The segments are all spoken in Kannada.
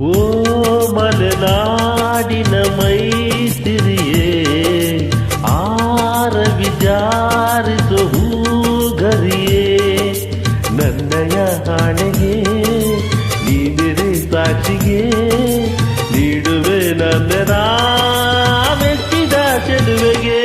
ಓ ಮಲೆನಾಡಿನ ಮೈಸಿರಿಯೇ ಆರ ವಿಚಾರಿಸು ಹೂಗರಿಯೇ ನನ್ನಯ ಹಾಣೆಗೆ ನೀನಿರೆ ಸಾಕ್ಷಿಗೆ ನೀಡುವೆ ನನ್ನ ಮೆಚ್ಚಿದ ಚೆಲುವೆಗೆ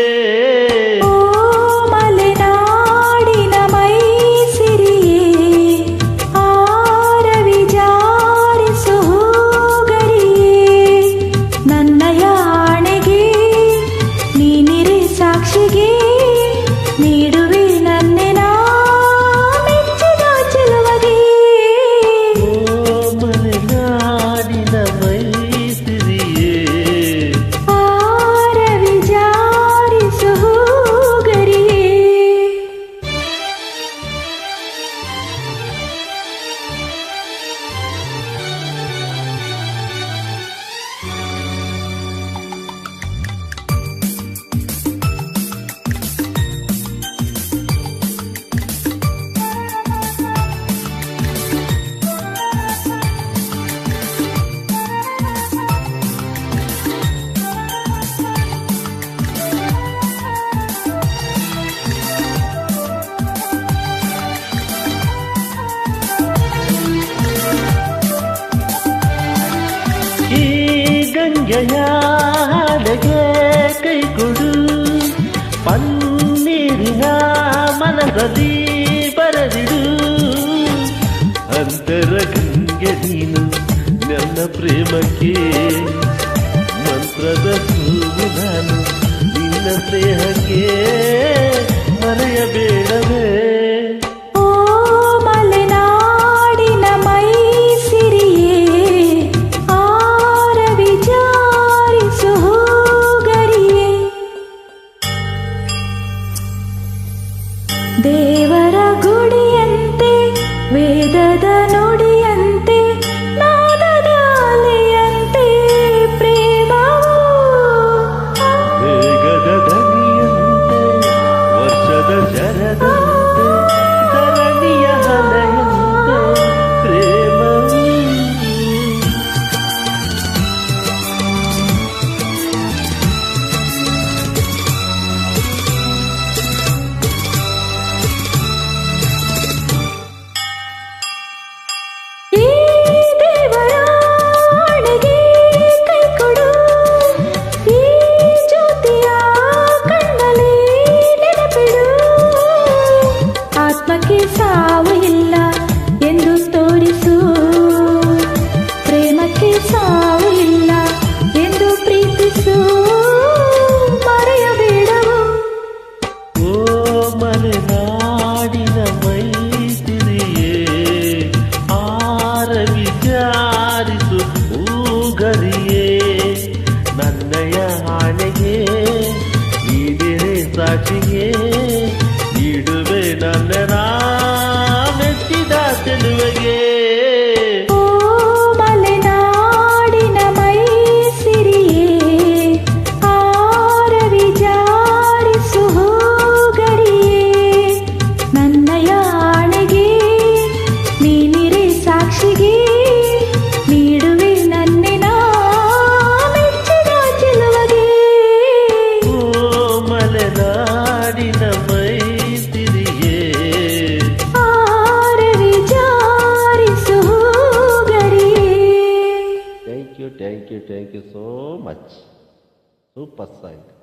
ಗಂಗೆಯಾಲೆಗೆ ಕೈ ಕೊಡು ಪನ್ನೀರಿನ ಮನದಲ್ಲಿ ಬರೆದಿಡು ಅಂತರ ಗಂಗೆ ನೀನು ನನ್ನ ಪ್ರೇಮಕ್ಕೆ ಮಂತ್ರದ ಹೂವು ನಾನು ನಿನ್ನ ಸ್ನೇಹಕ್ಕೆ ಮರೆಯಬೇಡವೇ ದೇವರ ಗುಡಿಯಂತೆ ವೇದದ ನುಡಿಯಂತೆ ನಾದದ ಅಲೆಯಂತೆ ಪ್ರೇಮವು ಬೇಗದ ದನಿಯಂತೆ ವರ್ಷದ ಶರದಂತೆ ಧರಣಿಯ ಅಲೆಯಂತೆ ಪ್ರೇಮವು ಸಾವು ಇಲ್ಲ ಎಂದು ತೋರಿಸು ಪ್ರೇಮಕ್ಕೆ ಸಾವು ಇಲ್ಲ ಎಂದು ಪ್ರೀತಿಸು ಮರೆಯಬೇಡವು ಓ ಮಲೆನಾಡಿನ ಮೈಸಿರಿಯೇ ಆರ ವಿಚಾರಿಸು ಹೂಗರಿಯೇ ನನ್ನಯ ಹಾಣೆಗೆ ನೀಡಿರೆ ಸಾಕ್ಷಿಗೆ ನೀಡುವೆ ನನ್ನ ಮೆಚ್ಚಿದ ಚೆಲುವೆಗೆ ಓ ಮಲೆನಾಡಿನ ಮೈಸಿರಿಯೇ ಆರ ವಿಚಾರಿಸು ಹೂಗರಿಯೇ ನನ್ನಯ ಆಣೆಗೆ ನೀನಿರೆ ಸಾಕ್ಷಿಗೆ ನೀಡುವೆ ನನ್ನಿನ ಮೆಚ್ಚಿದ ಚೆಲುವೆಗೆ ಓ ಮಲೆನಾಡಿನ Thank you so much. Super side.